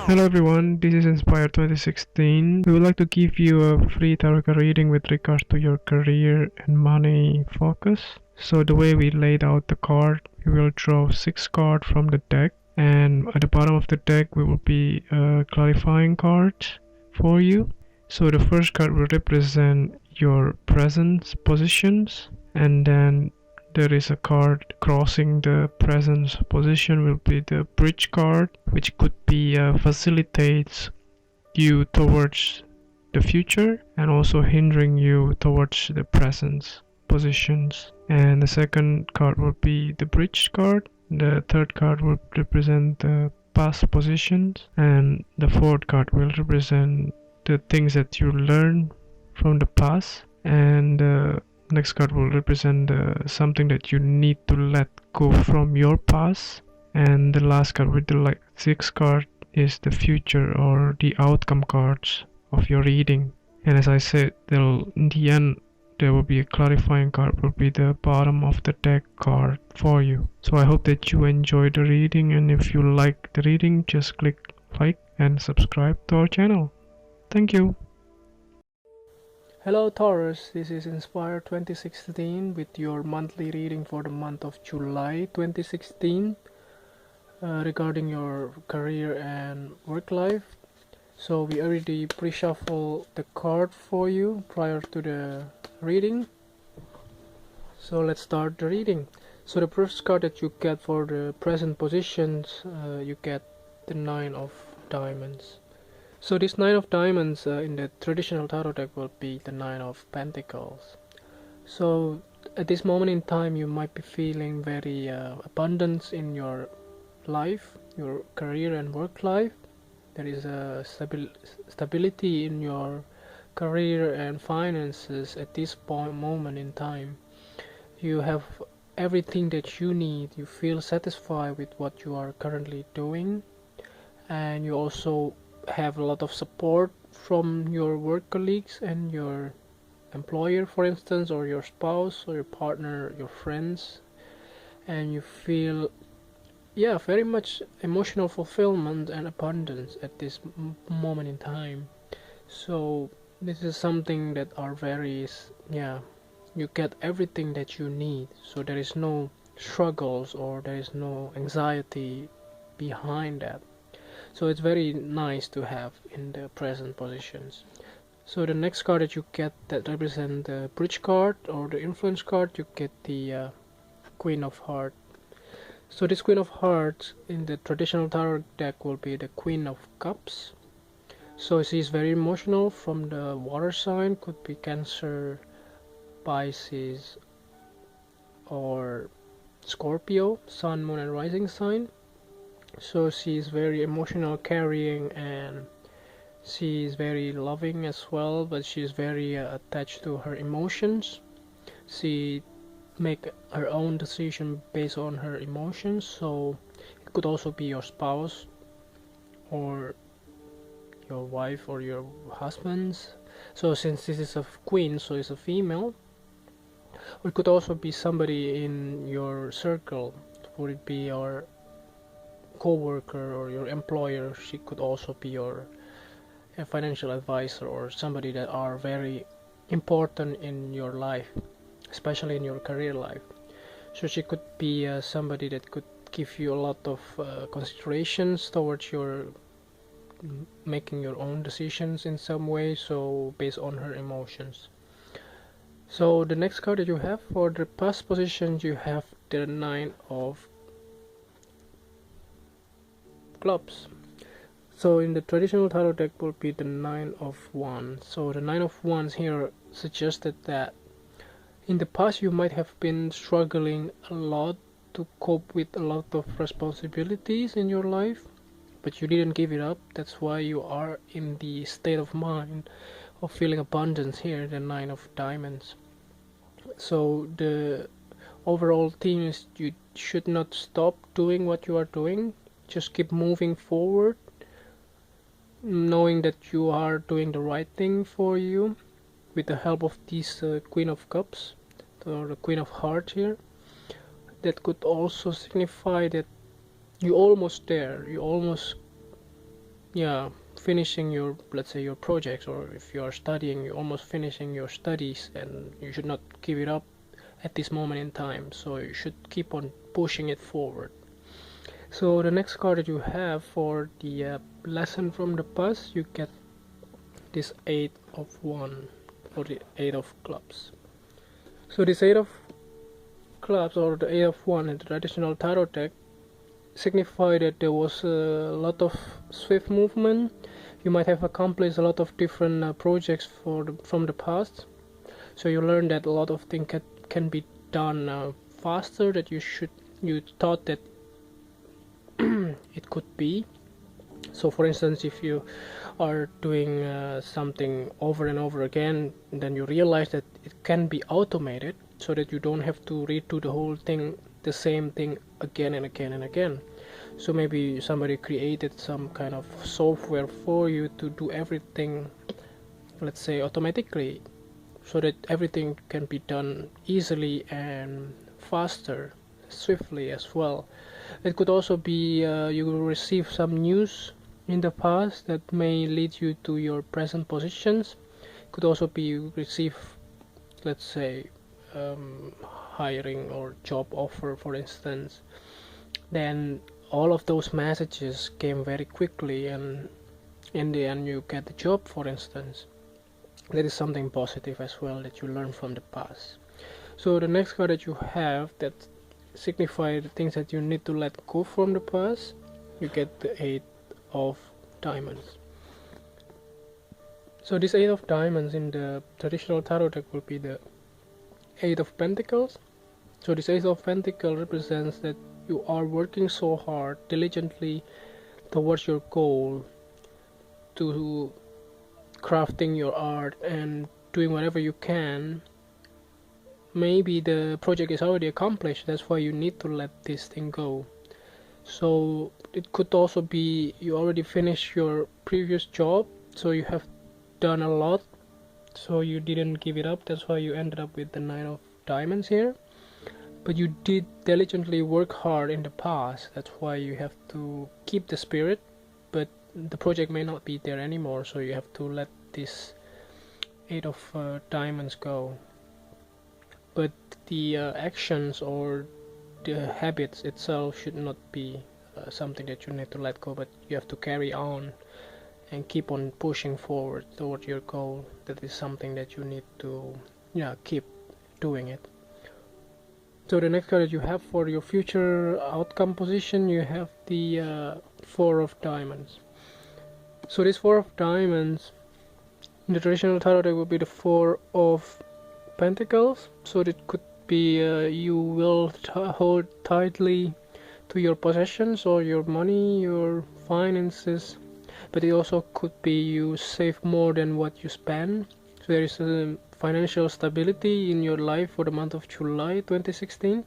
Hello everyone, this is Inspire 2016. We would like to give you a free tarot card reading with regards to your career and money focus. So the way we laid out the card, we will draw 6 cards from the deck, and at the bottom of the deck we will be clarifying cards for you. So the first card will represent your present positions, and then there is a card crossing the present position will be the bridge card, which could be facilitates you towards the future and also hindering you towards the present positions. And the second card will be the bridge card. The third card will represent the past positions, and the fourth card will represent the things that you learn from the past, and the next card will represent something that you need to let go from your past, and the last card with the sixth card is the future or the outcome cards of your reading. And as I said, in the end there will be a clarifying card will be the bottom of the deck card for you. So I hope that you enjoy the reading, and if you like the reading, just click like and subscribe to our channel. Thank you. Hello Taurus, this is Inspire 2016 with your monthly reading for the month of July 2016 regarding your career and work life. So we already pre-shuffle the card for you prior to the reading. So let's start the reading. So the first card that you get for the present positions, you get the Nine of Diamonds. So this Nine of Diamonds in the traditional tarot deck will be the Nine of Pentacles. So at this moment in time you might be feeling very abundance in your life, your career and work life. There is a stability in your career and finances at this moment in time. You have everything that you need. You feel satisfied with what you are currently doing, and you also have a lot of support from your work colleagues and your employer, for instance, or your spouse or your partner, your friends, and you feel very much emotional fulfillment and abundance at this moment in time. So this is something that are very you get everything that you need, so there is no struggles or there is no anxiety behind that. So it's very nice to have in the present positions. So the next card that you get that represent the bridge card or the influence card, you get the Queen of Hearts. So this Queen of Hearts in the traditional tarot deck will be the Queen of Cups. So she's very emotional, from the water sign, could be Cancer, Pisces or Scorpio, Sun, Moon and Rising sign. So she's very emotional, caring, and she's very loving as well, but she's very attached to her emotions. She make her own decision based on her emotions. So it could also be your spouse or your wife or your husband's. So since this is a queen, so it's a female. Or it could also be somebody in your circle. Would it be your co-worker or your employer? She could also be your financial advisor or somebody that are very important in your life, especially in your career life. So she could be somebody that could give you a lot of considerations towards your making your own decisions in some way, so based on her emotions. So the next card that you have for the past positions, you have the Nine of Clubs. So in the traditional tarot deck will be the Nine of Wands. So the Nine of Wands here suggested that in the past you might have been struggling a lot to cope with a lot of responsibilities in your life, but you didn't give it up. That's why you are in the state of mind of feeling abundance here, the Nine of Diamonds. So the overall theme is you should not stop doing what you are doing. Just keep moving forward, knowing that you are doing the right thing for you with the help of this Queen of Cups or the Queen of Hearts here. That could also signify that you almost there, you almost yeah, finishing your, let's say, your projects, or if you are studying, you're almost finishing your studies, and you should not give it up at this moment in time, so you should keep on pushing it forward. So the next card that you have for the lesson from the past, you get this 8 of 1 or the 8 of clubs. So this 8 of clubs, or the 8 of 1 in the traditional tarot deck, signify that there was a lot of swift movement. You might have accomplished a lot of different projects from the past, so you learn that a lot of things can be done faster that you thought that it could be. So for instance, if you are doing something over and over again, then you realize that it can be automated, so that you don't have to redo the whole thing, the same thing again and again and again. So maybe somebody created some kind of software for you to do everything, let's say, automatically, so that everything can be done easily and faster, swiftly as well. It could also be you will receive some news in the past that may lead you to your present positions. It could also be you receive, let's say, hiring or job offer, for instance. Then all of those messages came very quickly, and in the end you get the job, for instance. That is something positive as well that you learn from the past. So the next card that you have that signify the things that you need to let go from the past, you get the 8 of diamonds. So this 8 of diamonds in the traditional tarot deck will be the 8 of pentacles. So this 8 of pentacles represents that you are working so hard, diligently towards your goal, to crafting your art and doing whatever you can. Maybe the project is already accomplished, that's why you need to let this thing go. So it could also be you already finished your previous job, so you have done a lot, so you didn't give it up, that's why you ended up with the 9 of diamonds here. But you did diligently work hard in the past, that's why you have to keep the spirit, but the project may not be there anymore, so you have to let this 8 of diamonds go. But the actions or the habits itself should not be something that you need to let go, but you have to carry on and keep on pushing forward toward your goal. That is something that you need to keep doing it. So the next card that you have for your future outcome position, you have the 4 of diamonds. So this 4 of diamonds in the traditional tarot deck will be the 4 of pentacles. So it could be you will hold tightly to your possessions or your money, your finances, but it also could be you save more than what you spend. So there is a financial stability in your life for the month of July 2016,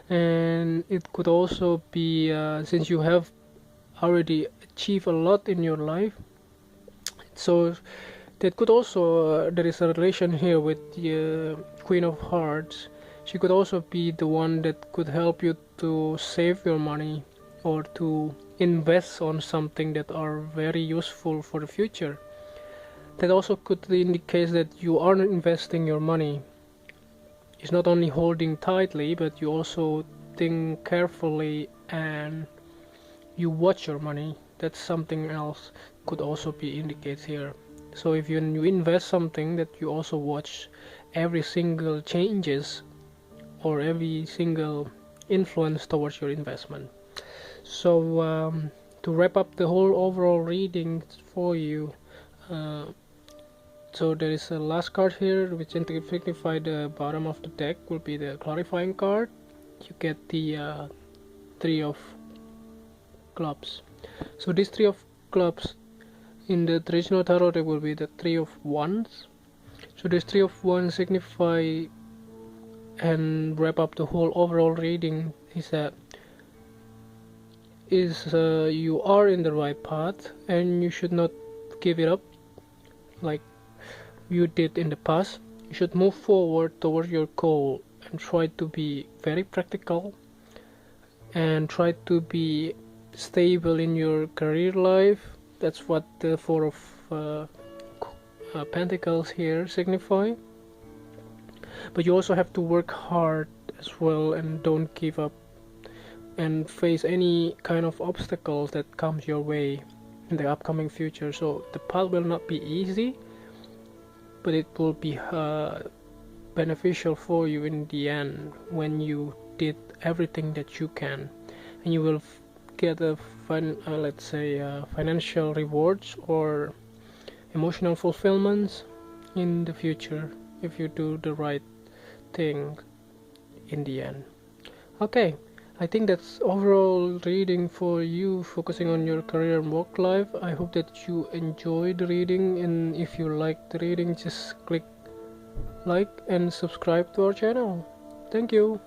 and it could also be since you have already achieved a lot in your life, so that could also there is a relation here with the Queen of Hearts. She could also be the one that could help you to save your money or to invest on something that are very useful for the future. That also could indicate that you are investing your money. It's not only holding tightly, but you also think carefully and you watch your money. That's something else could also be indicated here. So if you invest something, that you also watch every single changes or every single influence towards your investment. So to wrap up the whole overall reading for you, so there is a last card here which signifies the bottom of the deck will be the clarifying card. You get the 3 of clubs. So this 3 of clubs in the traditional tarot deck will be the 3 of wands. So this 3 of wands signify and wrap up the whole overall reading is that you are in the right path and you should not give it up like you did in the past. You should move forward toward your goal and try to be very practical and try to be stable in your career life, That's what the Four of Pentacles here signify. But you also have to work hard as well, and don't give up, and face any kind of obstacles that comes your way in the upcoming future. So the path will not be easy, but it will be beneficial for you in the end when you did everything that you can, and you will get a let's say financial rewards or emotional fulfillments in the future if you do the right thing in the end. Okay, I think that's overall reading for you, focusing on your career and work life. I hope that you enjoyed the reading, and if you like the reading, just click like and subscribe to our channel. Thank you.